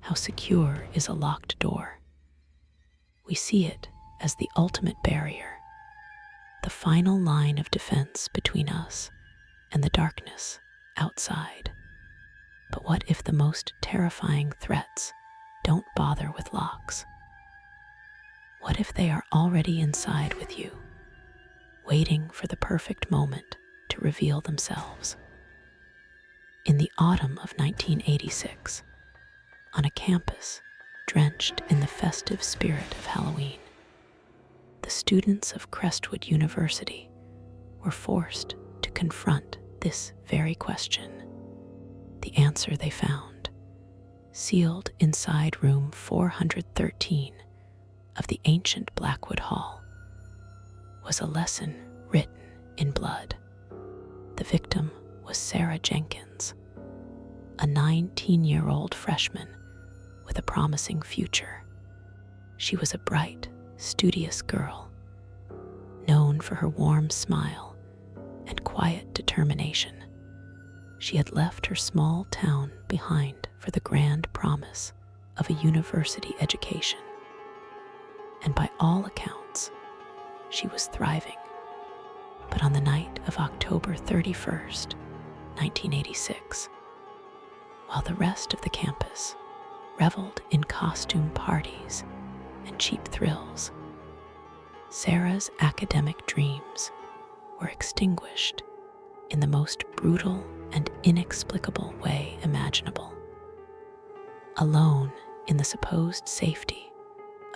How secure is a locked door? We see it as the ultimate barrier, the final line of defense between us and the darkness outside. But what if the most terrifying threats don't bother with locks? What if they are already inside with you, waiting for the perfect moment to reveal themselves? In the autumn of 1986, on a campus drenched in the festive spirit of Halloween, the students of Crestwood University were forced to confront this very question. The answer they found, sealed inside room 413 of the ancient Blackwood Hall, was a lesson written in blood. The victim was Sarah Jenkins, a 19-year-old freshman with a promising future. She was a bright, studious girl, known for her warm smile and quiet determination. She had left her small town behind for the grand promise of a university education, and by all accounts, she was thriving. But on the night of October 31st, 1986, while the rest of the campus reveled in costume parties and cheap thrills, Sarah's academic dreams were extinguished in the most brutal and inexplicable way imaginable. Alone in the supposed safety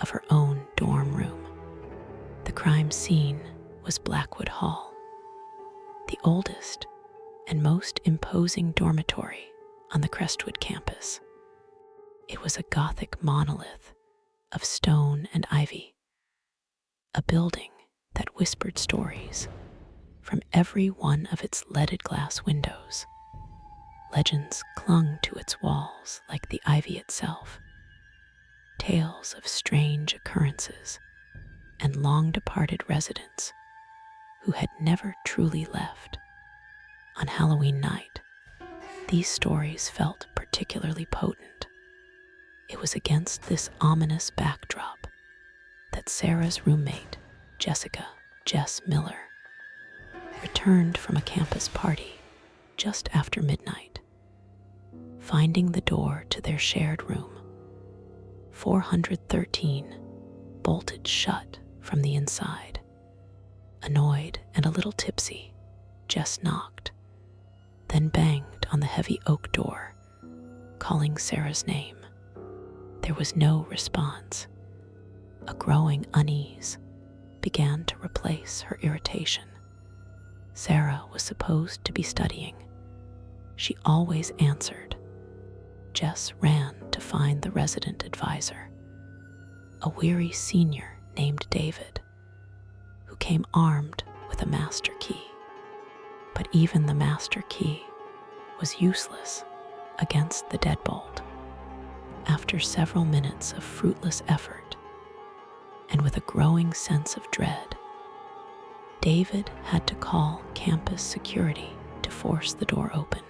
of her own dorm room, the crime scene was Blackwood Hall, the oldest and most imposing dormitory on the Crestwood campus. It was a Gothic monolith of stone and ivy, a building that whispered stories from every one of its leaded glass windows. Legends clung to its walls like the ivy itself, tales of strange occurrences and long-departed residents who had never truly left. On Halloween night, these stories felt particularly potent. It was against this ominous backdrop that Sarah's roommate, Jess Miller, returned from a campus party just after midnight. Finding the door to their shared room, 413, bolted shut from the inside. Annoyed and a little tipsy, Jess knocked, then banged on the heavy oak door, calling Sarah's name. There was no response. A growing unease began to replace her irritation. Sarah was supposed to be studying. She always answered. Jess ran to find the resident advisor, a weary senior named David, who came armed with a master key. But even the master key was useless against the deadbolt. After several minutes of fruitless effort, and with a growing sense of dread, David had to call campus security to force the door open,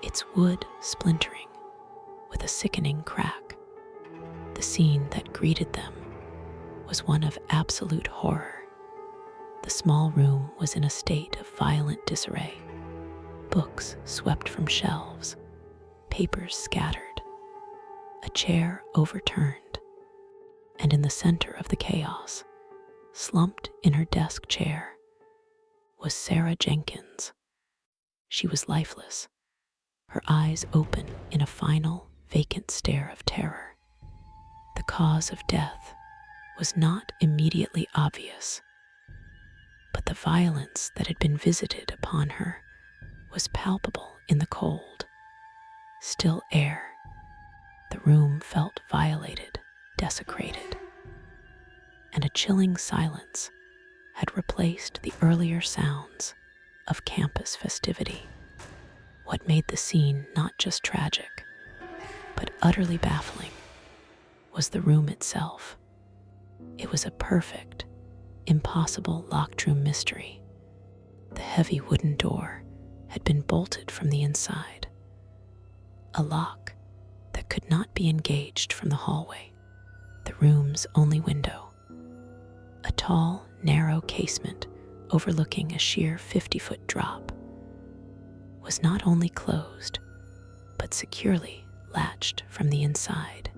its wood splintering with a sickening crack. The scene that greeted them was one of absolute horror. The small room was in a state of violent disarray. Books swept from shelves, papers scattered, a chair overturned, and in the center of the chaos, slumped in her desk chair, was Sarah Jenkins. She was lifeless, her eyes open in a final, vacant stare of terror. The cause of death was not immediately obvious, but the violence that had been visited upon her was palpable in the cold, still air. The room felt violated, desecrated, and a chilling silence had replaced the earlier sounds of campus festivity. What made the scene not just tragic, but utterly baffling, was the room itself. It was a perfect, impossible locked room mystery. The heavy wooden door had been bolted from the inside, a lock that could not be engaged from the hallway, the room's only window. A tall, narrow casement overlooking a sheer 50-foot drop was not only closed, but securely latched from the inside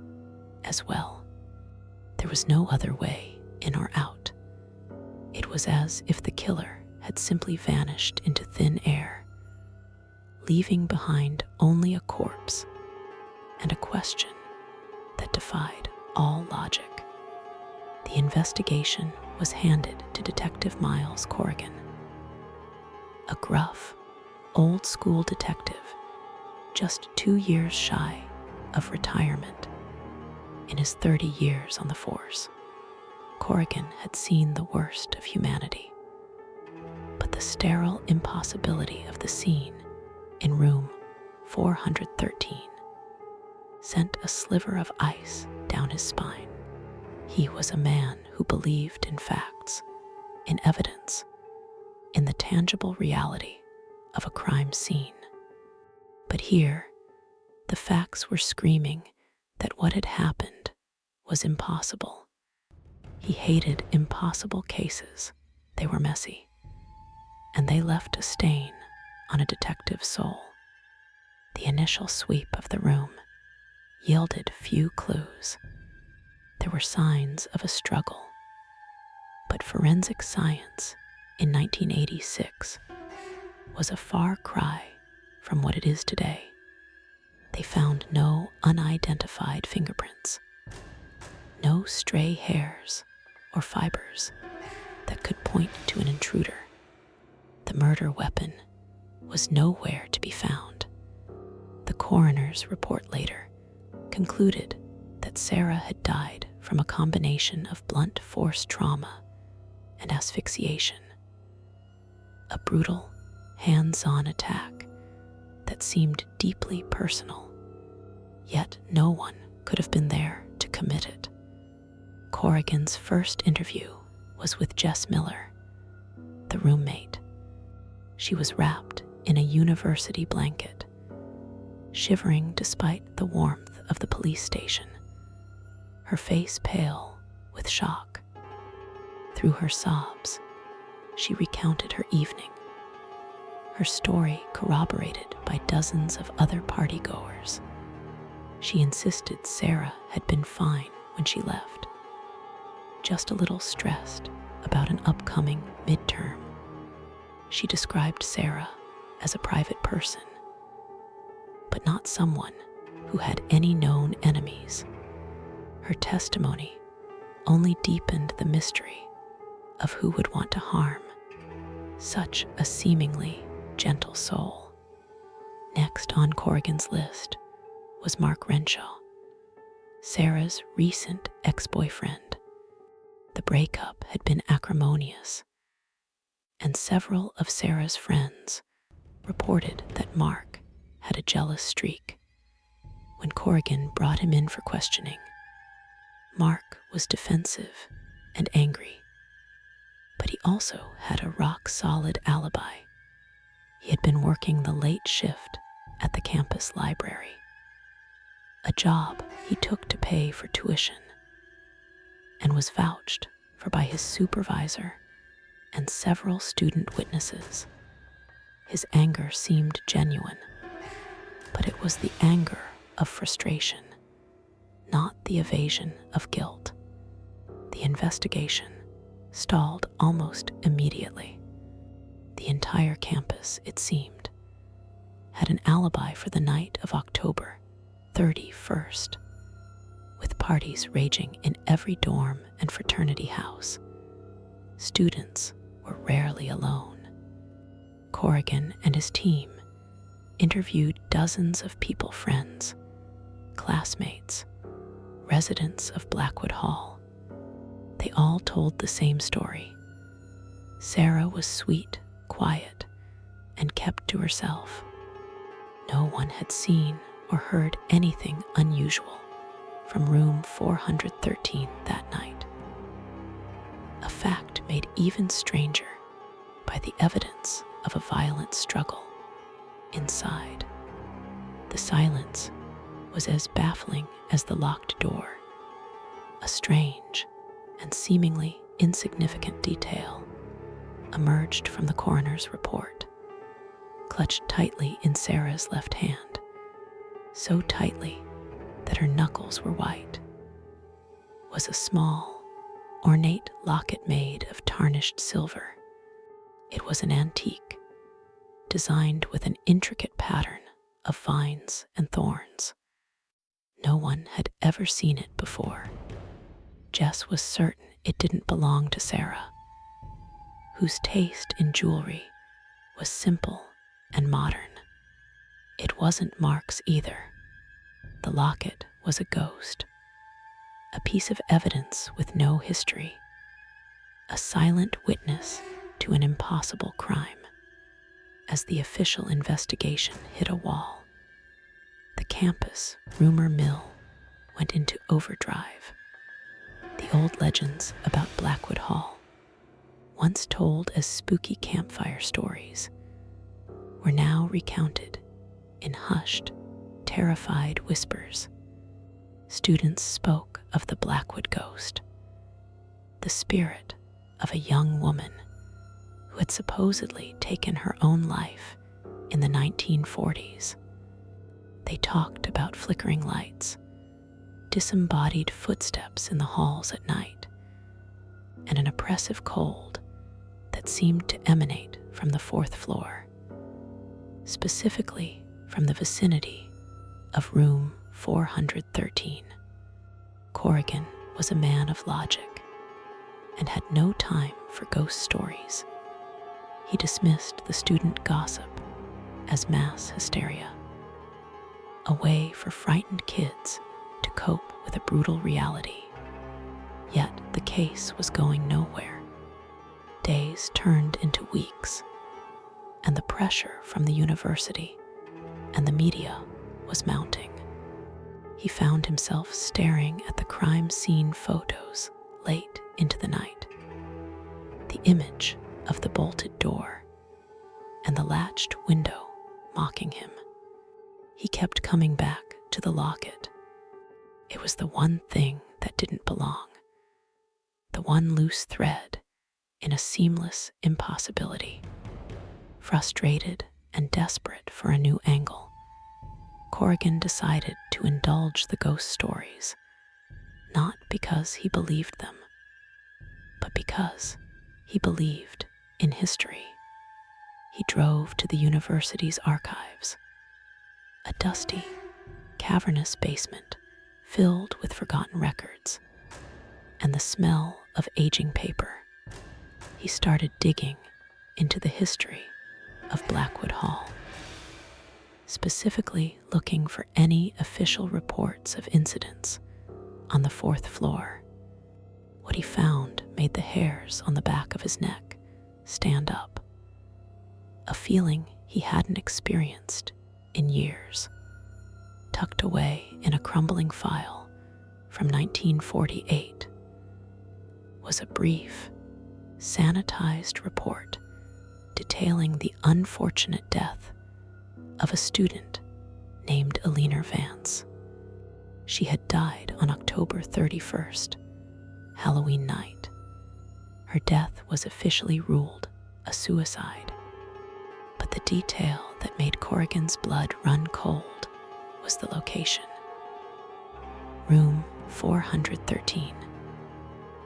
as well. There was no other way in or out. It was as if the killer had simply vanished into thin air, leaving behind only a corpse and a question that defied all logic. The investigation was handed to Detective Miles Corrigan, a gruff, old-school detective just 2 years shy of retirement. In his 30 years on the force, Corrigan had seen the worst of humanity. But the sterile impossibility of the scene in room 413 sent a sliver of ice down his spine. He was a man who believed in facts, in evidence, in the tangible reality of a crime scene. But here, the facts were screaming that what had happened was impossible. He hated impossible cases. They were messy, and they left a stain on a detective's soul. The initial sweep of the room yielded few clues. There were signs of a struggle, but forensic science in 1986 was a far cry from what it is today. They found no unidentified fingerprints, no stray hairs or fibers that could point to an intruder. The murder weapon was nowhere to be found. The coroner's report later concluded that Sarah had died from a combination of blunt force trauma and asphyxiation, a brutal, hands-on attack that seemed deeply personal, yet no one could have been there to commit it. Corrigan's first interview was with Jess Miller, the roommate. She was wrapped in a university blanket, shivering despite the warmth of the police station, her face pale with shock. Through her sobs, she recounted her evening, her story corroborated by dozens of other partygoers. She insisted Sarah had been fine when she left, just a little stressed about an upcoming midterm. She described Sarah as a private person, but not someone who had any known enemies. Her testimony only deepened the mystery of who would want to harm such a seemingly gentle soul. Next on Corrigan's list was Mark Renshaw, Sarah's recent ex-boyfriend. The breakup had been acrimonious, and several of Sarah's friends reported that Mark had a jealous streak. When Corrigan brought him in for questioning, Mark was defensive and angry, but he also had a rock-solid alibi. He had been working the late shift at the campus library, a job he took to pay for tuition, and was vouched for by his supervisor and several student witnesses. His anger seemed genuine, but it was the anger of frustration, not the evasion of guilt. The investigation stalled almost immediately. The entire campus, it seemed, had an alibi for the night of October 31st, with parties raging in every dorm and fraternity house. Students were rarely alone. Corrigan and his team interviewed dozens of people friends, classmates, residents of Blackwood Hall. They all told the same story. Sarah was sweet, quiet, and kept to herself. No one had seen or heard anything unusual from room 413 that night. A fact made even stranger by the evidence of a violent struggle inside. The silence was as baffling as the locked door. A strange and seemingly insignificant detail emerged from the coroner's report, clutched tightly in Sarah's left hand, so tightly that her knuckles were white, was a small, ornate locket made of tarnished silver. It was an antique, designed with an intricate pattern of vines and thorns. No one had ever seen it before. Jess was certain it didn't belong to Sarah, whose taste in jewelry was simple and modern. It wasn't Mark's either. The locket was a ghost, a piece of evidence with no history, a silent witness to an impossible crime. As the official investigation hit a wall, the campus rumor mill went into overdrive. The old legends about Blackwood Hall, once told as spooky campfire stories, were now recounted in hushed, terrified whispers. Students spoke of the Blackwood ghost, the spirit of a young woman who had supposedly taken her own life in the 1940s. They talked about flickering lights, disembodied footsteps in the halls at night, and an oppressive cold that seemed to emanate from the fourth floor, specifically from the vicinity of room 413. Corrigan was a man of logic and had no time for ghost stories. He dismissed the student gossip as mass hysteria, a way for frightened kids to cope with a brutal reality. Yet the case was going nowhere. Days turned into weeks, and the pressure from the university and the media was mounting. He found himself staring at the crime scene photos late into the night. The image of the bolted door and the latched window mocking him. He kept coming back to the locket. It was the one thing that didn't belong, the one loose thread in a seamless impossibility. Frustrated and desperate for a new angle, Corrigan decided to indulge the ghost stories, not because he believed them, but because he believed in history. He drove to the university's archives, a dusty, cavernous basement filled with forgotten records and the smell of aging paper. He started digging into the history of Blackwood Hall, specifically looking for any official reports of incidents on the fourth floor. What he found made the hairs on the back of his neck stand up, a feeling he hadn't experienced in years. Tucked away in a crumbling file from 1948 was a brief, sanitized report detailing the unfortunate death of a student named Eleanor Vance. She had died on October 31st, Halloween night. Her death was officially ruled a suicide, but the detail that made Corrigan's blood run cold was the location. Room 413.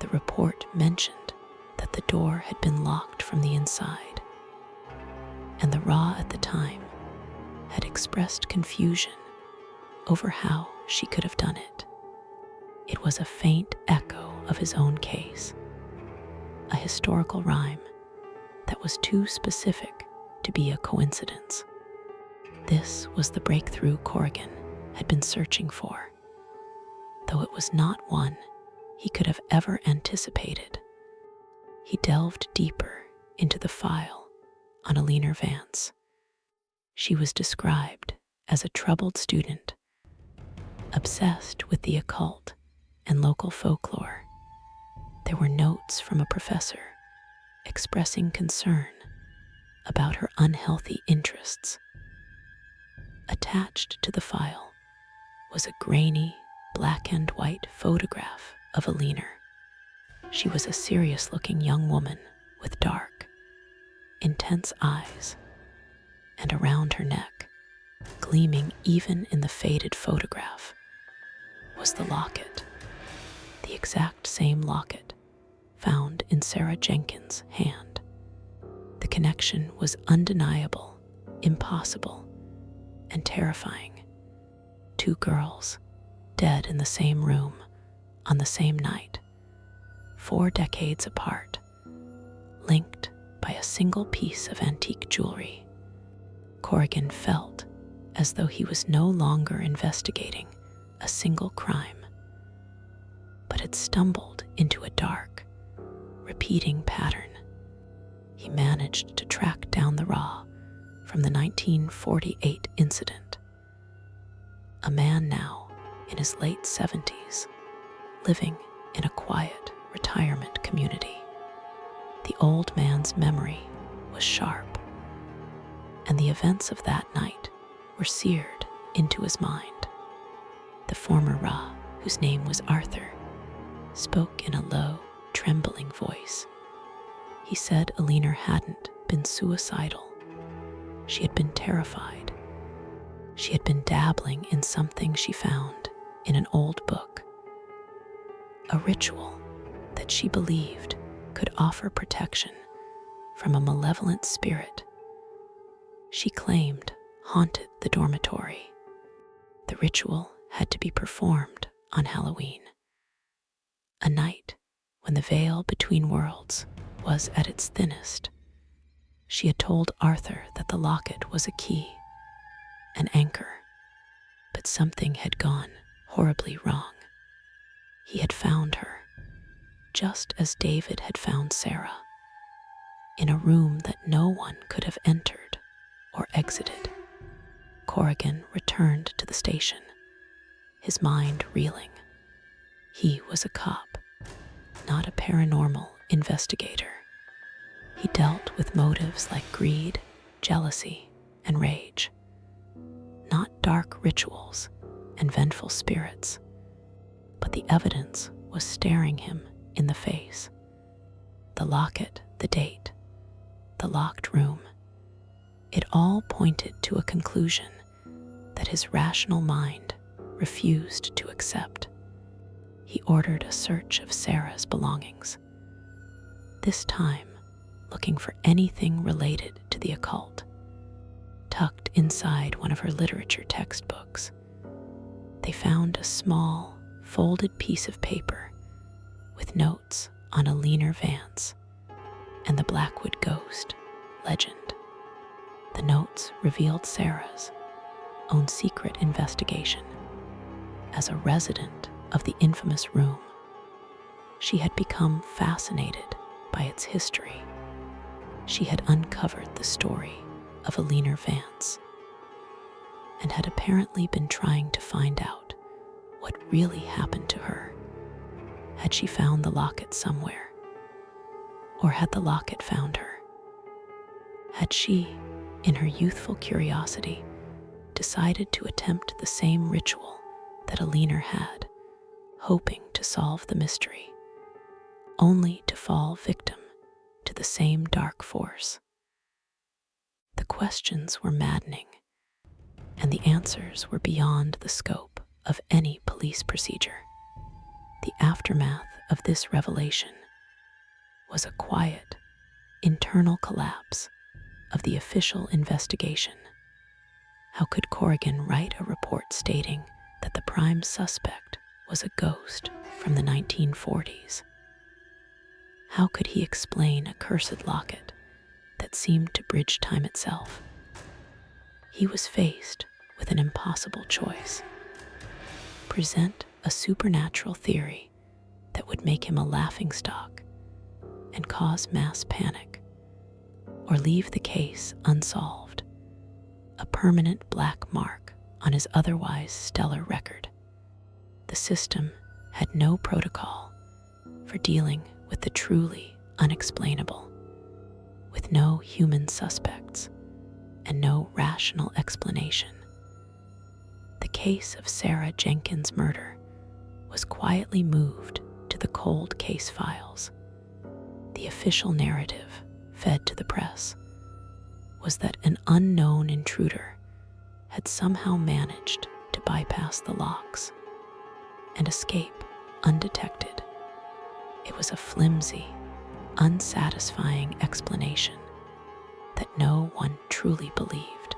The report mentioned that the door had been locked from the inside, and the Raw at the time had expressed confusion over how she could have done it. It was a faint echo of his own case, a historical rhyme that was too specific to be a coincidence. This was the breakthrough Corrigan had been searching for, though it was not one he could have ever anticipated. He delved deeper into the file on Eleanor Vance. She was described as a troubled student, obsessed with the occult and local folklore. There were notes from a professor expressing concern about her unhealthy interests. Attached to the file was a grainy, black and white photograph of Eleanor. She was a serious-looking young woman with dark, intense eyes, and around her neck, gleaming even in the faded photograph, was the locket, the exact same locket found in Sarah Jenkins' hand. The connection was undeniable, impossible, and terrifying. Two girls, dead in the same room, on the same night, 4 decades apart, linked by a single piece of antique jewelry. Corrigan felt as though he was no longer investigating a single crime, but had stumbled into a dark, repeating pattern. He managed to track down the raw from the 1948 incident. A man now in his late 70s, living in a quiet retirement community. The old man's memory was sharp, and the events of that night were seared into his mind. The former Ra, whose name was Arthur, spoke in a low, trembling voice. He said Eleanor hadn't been suicidal. She had been terrified. She had been dabbling in something she found in an old book, a ritual that she believed could offer protection from a malevolent spirit she claimed haunted the dormitory. The ritual had to be performed on Halloween, a night when the veil between worlds was at its thinnest. She had told Arthur that the locket was a key, an anchor, but something had gone horribly wrong. He had found her, just as David had found Sarah, in a room that no one could have entered or exited. Corrigan returned to the station, his mind reeling. He was a cop, not a paranormal investigator. He dealt with motives like greed, jealousy, and rage, not dark rituals and vengeful spirits, but the evidence was staring him in the face. The locket, the date, the locked room. It all pointed to a conclusion that his rational mind refused to accept. He ordered a search of Sarah's belongings, this time looking for anything related to the occult. Tucked inside one of her literature textbooks, they found a small, folded piece of paper with notes on Eleanor Vance and the Blackwood Ghost legend. The notes revealed Sarah's own secret investigation. As a resident of the infamous room, she had become fascinated by its history. She had uncovered the story of Eleanor Vance and had apparently been trying to find out what really happened to her. Had she found the locket somewhere? Or had the locket found her? Had she, in her youthful curiosity, decided to attempt the same ritual that Eleanor had, hoping to solve the mystery, only to fall victim to the same dark force? The questions were maddening, and the answers were beyond the scope of any police procedure. The aftermath of this revelation was a quiet, internal collapse of the official investigation. How could Corrigan write a report stating that the prime suspect was a ghost from the 1940s? How could he explain a cursed locket that seemed to bridge time itself? He was faced with an impossible choice: present a supernatural theory that would make him a laughingstock and cause mass panic, or leave the case unsolved, a permanent black mark on his otherwise stellar record. The system had no protocol for dealing with the truly unexplainable, with no human suspects and no rational explanation. The case of Sarah Jenkins' murder was quietly moved to the cold case files. The official narrative, fed to the press, was that an unknown intruder had somehow managed to bypass the locks and escape undetected. It was a flimsy, unsatisfying explanation that no one truly believed.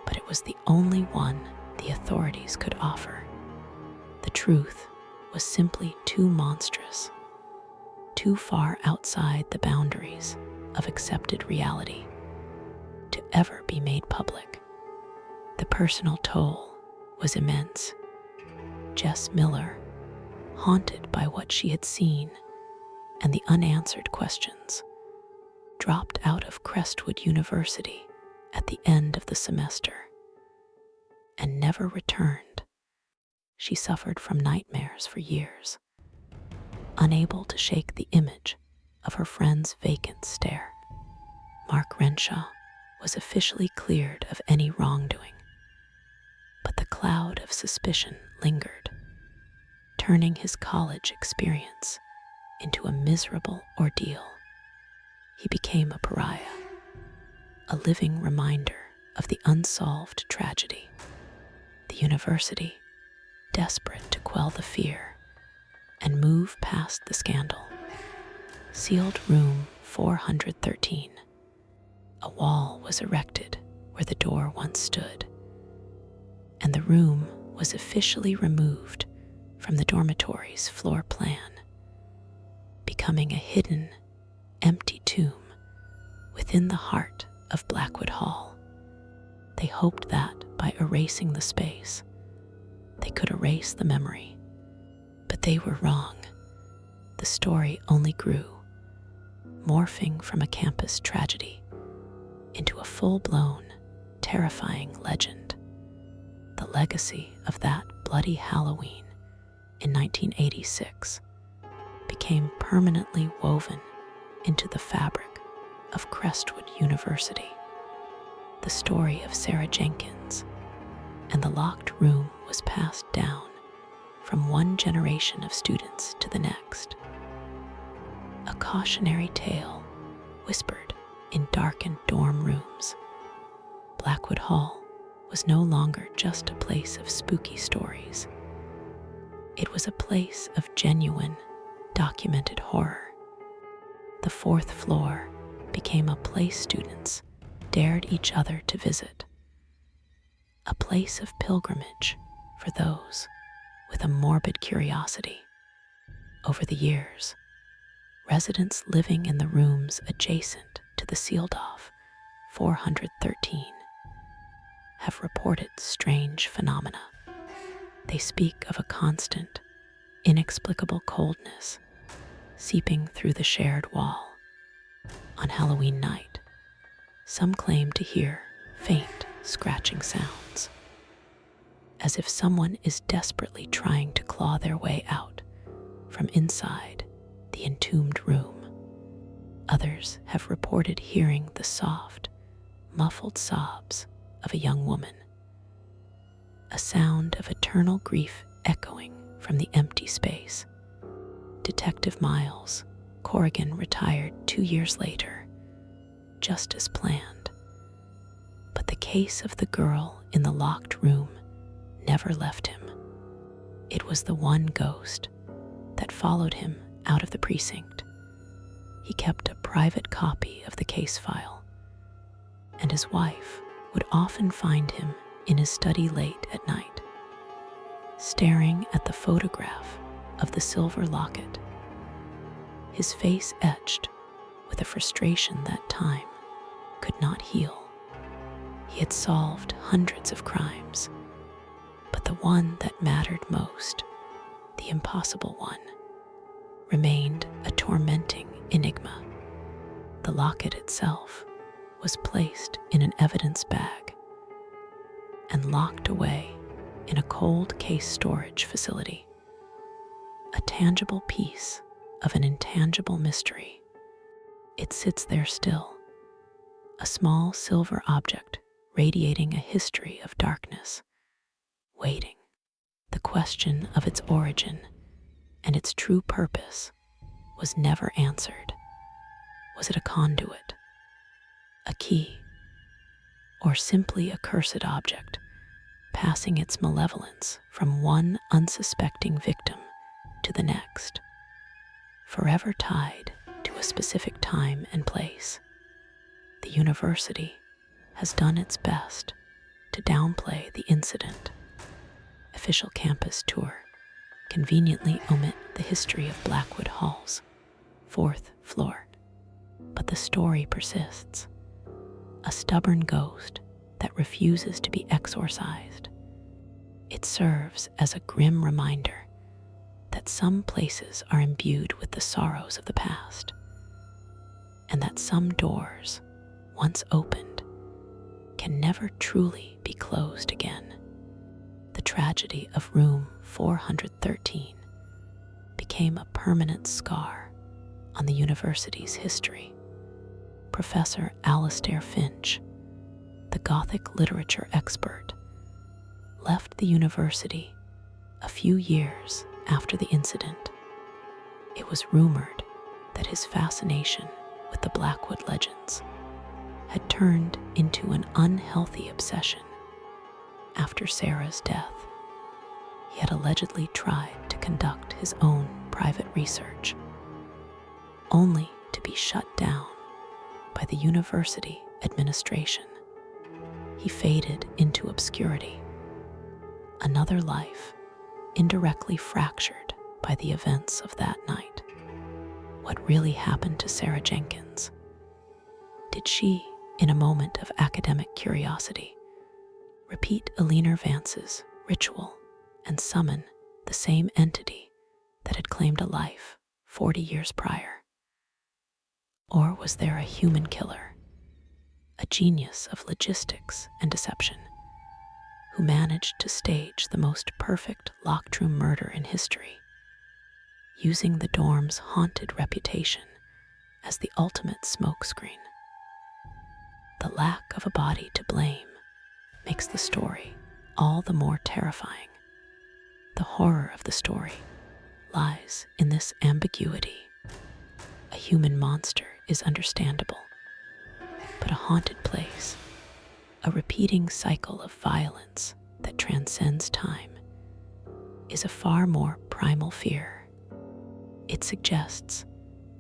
But it was the only one the authorities could offer. The truth was simply too monstrous, too far outside the boundaries of accepted reality to ever be made public. The personal toll was immense. Jess Miller, haunted by what she had seen and the unanswered questions, dropped out of Crestwood University at the end of the semester and never returned. She suffered from nightmares for years, unable to shake the image of her friend's vacant stare. Mark Renshaw was officially cleared of any wrongdoing, but the cloud of suspicion lingered, turning his college experience into a miserable ordeal. He became a pariah, a living reminder of the unsolved tragedy. The university, desperate to quell the fear and move past the scandal, sealed room 413. A wall was erected where the door once stood, and the room was officially removed from the dormitory's floor plan, becoming a hidden, empty tomb within the heart of Blackwood Hall. They hoped that by erasing the space, they could erase the memory. But they were wrong. The story only grew, morphing from a campus tragedy into a full-blown, terrifying legend. The legacy of that bloody Halloween in 1986 became permanently woven into the fabric of Crestwood University. The story of Sarah Jenkins and the locked room was passed down from one generation of students to the next. A cautionary tale whispered in darkened dorm rooms. Blackwood Hall was no longer just a place of spooky stories. It was a place of genuine, documented horror. The fourth floor became a place students dared each other to visit, a place of pilgrimage for those with a morbid curiosity. Over the years, residents living in the rooms adjacent to the sealed-off 413 have reported strange phenomena. They speak of a constant, inexplicable coldness seeping through the shared wall. On Halloween night, some claim to hear faint, scratching sounds, as if someone is desperately trying to claw their way out from inside the entombed room. Others have reported hearing the soft, muffled sobs of a young woman, a sound of eternal grief echoing from the empty space. Detective Miles Corrigan retired 2 years later, just as planned. But the case of the girl in the locked room never left him. It was the one ghost that followed him out of the precinct. He kept a private copy of the case file, and his wife would often find him in his study late at night, staring at the photograph of the silver locket, his face etched with a frustration that time could not heal. He had solved hundreds of crimes, but the one that mattered most, the impossible one, remained a tormenting enigma. The locket itself was placed in an evidence bag and locked away in a cold case storage facility, a tangible piece of an intangible mystery. It sits there still, a small silver object radiating a history of darkness waiting. The question of its origin and its true purpose was never answered. Was it a conduit, a key, or simply a cursed object, passing its malevolence from one unsuspecting victim to the next, forever tied to a specific time and place? The university has done its best to downplay the incident. Official campus tour conveniently omit the history of Blackwood Hall's 4th floor. But the story persists, a stubborn ghost that refuses to be exorcised. It serves as a grim reminder that some places are imbued with the sorrows of the past, and that some doors, once opened, can never truly be closed again. The tragedy of room 413 became a permanent scar on the university's history. Professor Alastair Finch, the Gothic literature expert, left the university a few years after the incident. It was rumored that his fascination with the Blackwood legends had turned into an unhealthy obsession. After Sarah's death, he had allegedly tried to conduct his own private research, only to be shut down by the university administration. He faded into obscurity, another life indirectly fractured by the events of that night. What really happened to Sarah Jenkins? Did she, in a moment of academic curiosity, repeat Eleanor Vance's ritual and summon the same entity that had claimed a life 40 years prior? Or was there a human killer, a genius of logistics and deception, who managed to stage the most perfect locked room murder in history, using the dorm's haunted reputation as the ultimate smokescreen? The lack of a body to blame makes the story all the more terrifying. The horror of the story lies in this ambiguity. A human monster is understandable, but a haunted place, a repeating cycle of violence that transcends time, is a far more primal fear. It suggests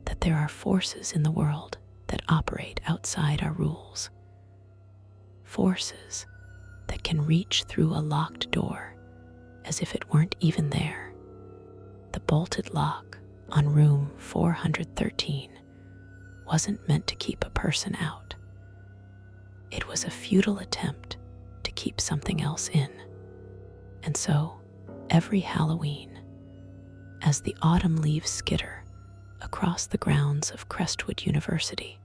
that there are forces in the world that operate outside our rules, forces that can reach through a locked door as if it weren't even there. The bolted lock on room 413 wasn't meant to keep a person out. It was a futile attempt to keep something else in. And so, every Halloween, as the autumn leaves skitter across the grounds of Crestwood University,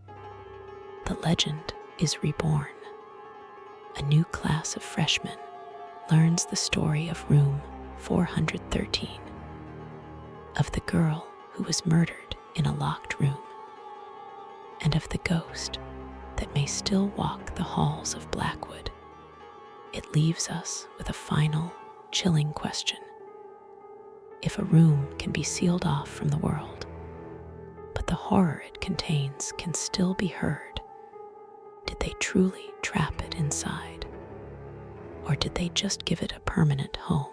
the legend is reborn. A new class of freshmen learns the story of room 413, of the girl who was murdered in a locked room, and of the ghost that may still walk the halls of Blackwood. It leaves us with a final, chilling question. If a room can be sealed off from the world, but the horror it contains can still be heard, did they truly trap it inside? Or did they just give it a permanent home?